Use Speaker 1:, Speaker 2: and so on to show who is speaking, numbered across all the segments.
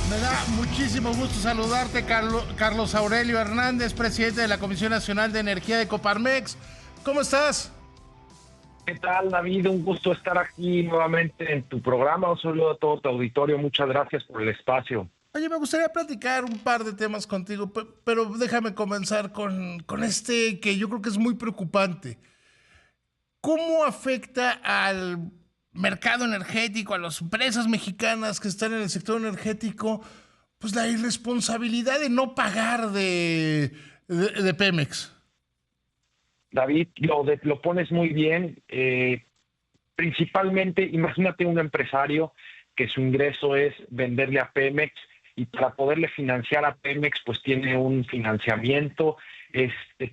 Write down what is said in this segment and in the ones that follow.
Speaker 1: Me da muchísimo gusto saludarte, Carlos Aurelio Hernández, presidente de la Comisión Nacional de Energía de Coparmex. ¿Cómo estás?
Speaker 2: ¿Qué tal, David? Un gusto estar aquí nuevamente en tu programa. Un saludo a todo tu auditorio. Muchas gracias por el espacio.
Speaker 1: Oye, me gustaría platicar un par de temas contigo, pero déjame comenzar con este que yo creo que es muy preocupante. ¿Cómo afecta al mercado energético, a las empresas mexicanas que están en el sector energético, pues la irresponsabilidad de no pagar de Pemex?
Speaker 2: David, lo pones muy bien. Principalmente, imagínate un empresario que su ingreso es venderle a Pemex y para poderle financiar a Pemex, pues tiene un financiamiento.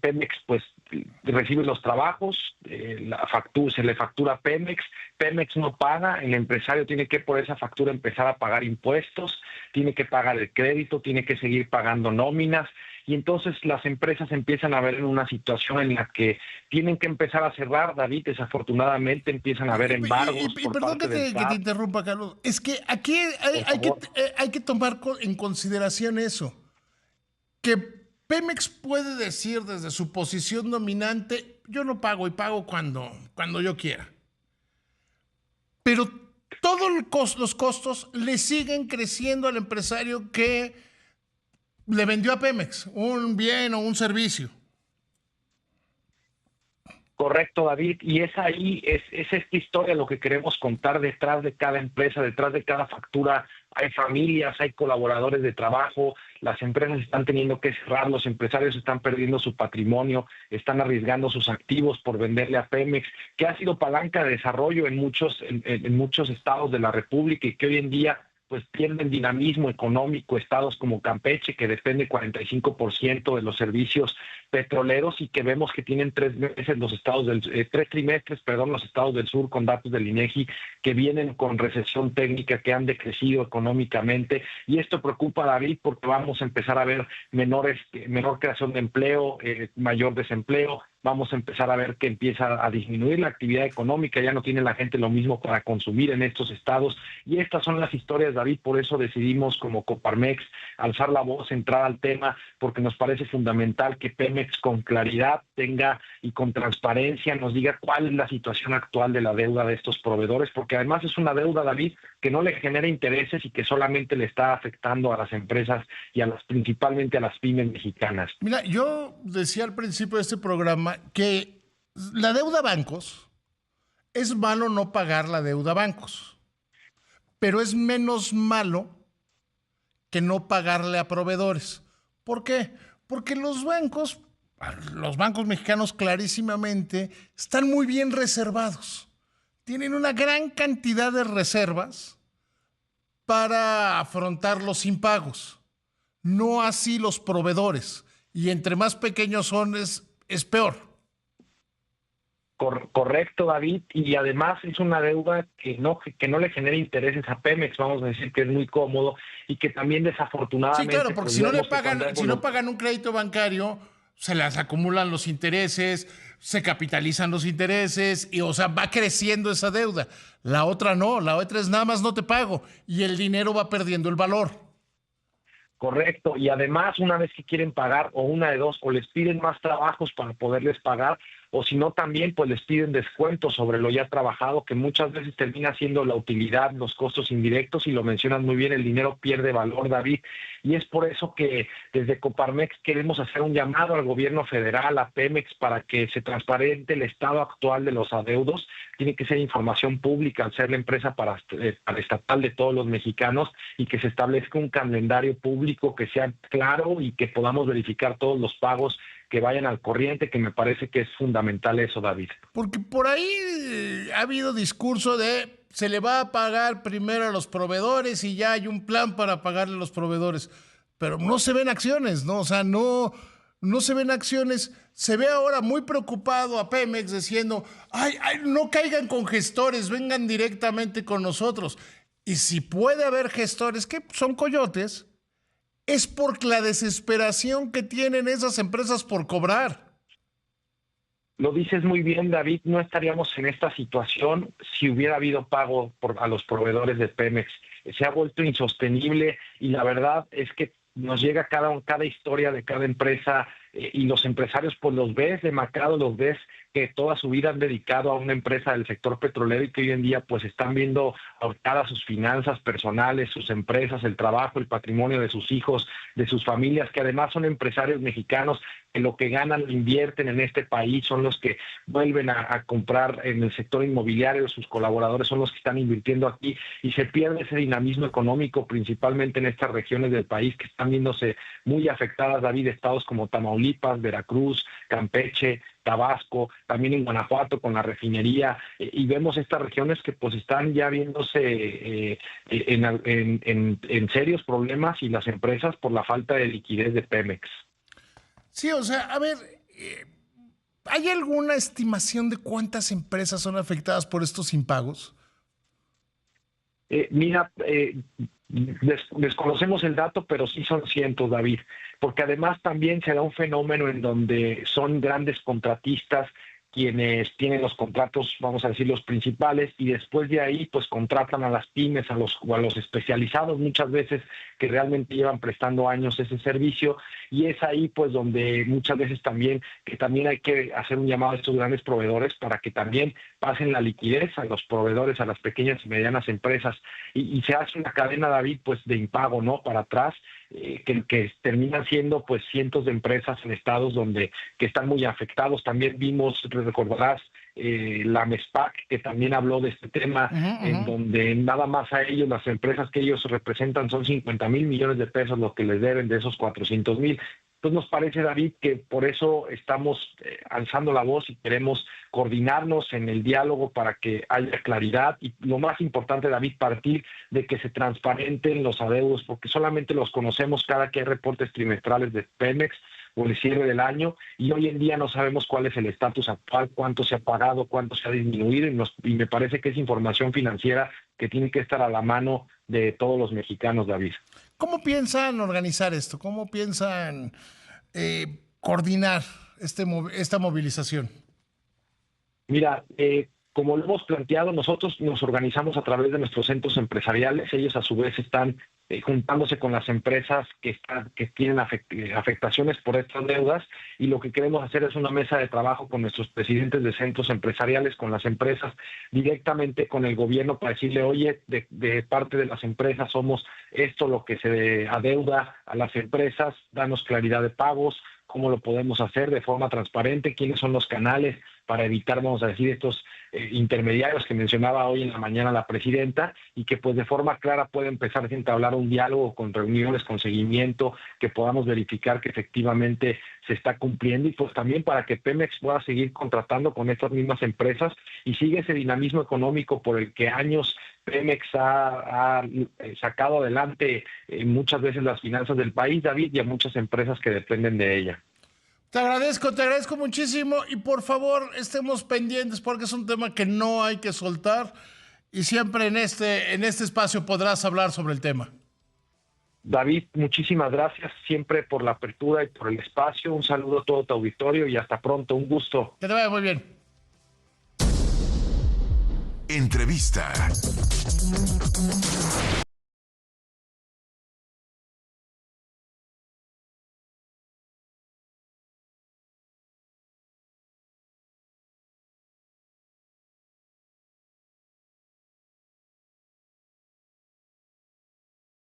Speaker 2: Pemex, pues recibe los trabajos, se le factura a Pemex. Pemex no paga, el empresario tiene que por esa factura empezar a pagar impuestos, tiene que pagar el crédito, tiene que seguir pagando nóminas. Y entonces las empresas empiezan a ver en una situación en la que tienen que empezar a cerrar, David. Desafortunadamente empiezan a haber embargos
Speaker 1: Y
Speaker 2: por
Speaker 1: perdón
Speaker 2: parte del
Speaker 1: que te
Speaker 2: SAT.
Speaker 1: interrumpa, Carlos. Es que aquí
Speaker 2: Por favor.
Speaker 1: hay que tomar en consideración eso. Que Pemex puede decir desde su posición dominante, yo no pago y pago cuando yo quiera. Pero todos los costos le siguen creciendo al empresario que le vendió a Pemex un bien o un servicio.
Speaker 2: Correcto, David, y es esta historia lo que queremos contar. Detrás de cada empresa, detrás de cada factura, hay familias, hay colaboradores de trabajo, las empresas están teniendo que cerrar, los empresarios están perdiendo su patrimonio, están arriesgando sus activos por venderle a Pemex, que ha sido palanca de desarrollo en muchos estados de la República y que hoy en día pues pierden dinamismo económico, estados como Campeche, que depende 45% de los servicios petroleros y que vemos que tienen 3 trimestres, los estados del sur con datos del INEGI que vienen con recesión técnica, que han decrecido económicamente, y esto preocupa a David porque vamos a empezar a ver menor creación de empleo, mayor desempleo. Vamos a empezar a ver que empieza a disminuir la actividad económica, ya no tiene la gente lo mismo para consumir en estos estados, y estas son las historias, David. Por eso decidimos como Coparmex alzar la voz, entrar al tema, porque nos parece fundamental que Pemex con claridad tenga y con transparencia nos diga cuál es la situación actual de la deuda de estos proveedores, porque además es una deuda, David, que no le genera intereses y que solamente le está afectando a las empresas y principalmente a las pymes mexicanas.
Speaker 1: Mira, yo decía al principio de este programa que la deuda a bancos, es malo no pagar la deuda a bancos, pero es menos malo que no pagarle a proveedores. ¿Por qué? Porque los bancos mexicanos clarísimamente están muy bien reservados. Tienen una gran cantidad de reservas para afrontar los impagos. No así los proveedores. Y entre más pequeños son, es peor.
Speaker 2: Correcto, David, y además es una deuda que no le genera intereses a Pemex, vamos a decir que es muy cómodo y que también
Speaker 1: Sí,
Speaker 2: desafortunadamente
Speaker 1: claro, porque
Speaker 2: pues
Speaker 1: si no le
Speaker 2: vemos que
Speaker 1: pagan,
Speaker 2: cuando hay
Speaker 1: si no pagan un crédito bancario, se las acumulan los intereses, se capitalizan los intereses y, o sea, va creciendo esa deuda. La otra no, la otra es nada más no te pago y el dinero va perdiendo el valor.
Speaker 2: Correcto, y además una vez que quieren pagar, o una de dos, o les piden más trabajos para poderles pagar, o si no también pues les piden descuentos sobre lo ya trabajado, que muchas veces termina siendo la utilidad, los costos indirectos, y lo mencionas muy bien, el dinero pierde valor, David, y es por eso que desde Coparmex queremos hacer un llamado al gobierno federal, a Pemex, para que se transparente el estado actual de los adeudos. Tiene que ser información pública al ser la empresa paraestatal de todos los mexicanos, y que se establezca un calendario público que sea claro y que podamos verificar todos los pagos que vayan al corriente, que me parece que es fundamental eso, David.
Speaker 1: Porque por ahí ha habido discurso de se le va a pagar primero a los proveedores y ya hay un plan para pagarle a los proveedores. Pero no se ven acciones, ¿no? O sea, no se ven acciones. Se ve ahora muy preocupado a Pemex diciendo, ay, no caigan con gestores, vengan directamente con nosotros. Y si puede haber gestores que son coyotes, es por la desesperación que tienen esas empresas por cobrar.
Speaker 2: Lo dices muy bien, David, no estaríamos en esta situación si hubiera habido pago a los proveedores de Pemex. Se ha vuelto insostenible y la verdad es que nos llega cada historia de cada empresa y los empresarios pues los ves demacrados, los ves que toda su vida han dedicado a una empresa del sector petrolero y que hoy en día pues están viendo ahorcadas sus finanzas personales, sus empresas, el trabajo, el patrimonio de sus hijos, de sus familias, que además son empresarios mexicanos que lo que ganan lo invierten en este país, son los que vuelven a comprar en el sector inmobiliario, sus colaboradores son los que están invirtiendo aquí y se pierde ese dinamismo económico, principalmente en estas regiones del país que están viéndose muy afectadas, David, estados como Tamaulipas, Veracruz, Campeche, Tabasco, también en Guanajuato con la refinería, y vemos estas regiones que pues están ya viéndose en serios problemas y las empresas por la falta de liquidez de Pemex.
Speaker 1: Sí, o sea, a ver, ¿hay alguna estimación de cuántas empresas son afectadas por estos impagos?
Speaker 2: Mira, desconocemos el dato, pero sí son cientos, David, porque además también se da un fenómeno en donde son grandes contratistas quienes tienen los contratos, vamos a decir, los principales, y después de ahí, pues contratan a las pymes, a los especializados, muchas veces que realmente llevan prestando años ese servicio, y es ahí, pues, donde muchas veces también hay que hacer un llamado a estos grandes proveedores para que también pasen la liquidez a los proveedores, a las pequeñas y medianas empresas, y se hace una cadena, David, pues, de impago, ¿no?, para atrás, que terminan siendo pues cientos de empresas en estados que están muy afectados. También vimos, recordarás, la MESPAC, que también habló de este tema, en donde nada más a ellos, las empresas que ellos representan, son 50,000 millones de pesos lo que les deben de esos 400,000. Entonces nos parece, David, que por eso estamos alzando la voz y queremos coordinarnos en el diálogo para que haya claridad y lo más importante, David, partir de que se transparenten los adeudos, porque solamente los conocemos cada que hay reportes trimestrales de Pemex o el cierre del año, y hoy en día no sabemos cuál es el estatus actual, cuánto se ha pagado, cuánto se ha disminuido, y me parece que es información financiera que tiene que estar a la mano de todos los mexicanos, David.
Speaker 1: ¿Cómo piensan organizar esto? ¿Cómo piensan coordinar esta movilización?
Speaker 2: Mira, como lo hemos planteado, nosotros nos organizamos a través de nuestros centros empresariales. Ellos a su vez están juntándose con las empresas que tienen afectaciones por estas deudas, y lo que queremos hacer es una mesa de trabajo con nuestros presidentes de centros empresariales, con las empresas, directamente con el gobierno, para decirle, oye, de parte de las empresas somos esto lo que se adeuda a las empresas, danos claridad de pagos, cómo lo podemos hacer de forma transparente, quiénes son los canales para evitar, vamos a decir, estos intermediarios que mencionaba hoy en la mañana la presidenta, y que pues de forma clara puede empezar a entablar un diálogo con reuniones, con seguimiento, que podamos verificar que efectivamente se está cumpliendo, y pues también para que Pemex pueda seguir contratando con estas mismas empresas y siga ese dinamismo económico por el que años Pemex ha sacado adelante muchas veces las finanzas del país, David, y a muchas empresas que dependen de ella.
Speaker 1: Te agradezco muchísimo, y por favor estemos pendientes porque es un tema que no hay que soltar, y siempre en este espacio podrás hablar sobre el tema.
Speaker 2: David, muchísimas gracias siempre por la apertura y por el espacio. Un saludo a todo tu auditorio y hasta pronto. Un gusto.
Speaker 1: Que te vaya muy bien.
Speaker 3: Entrevista.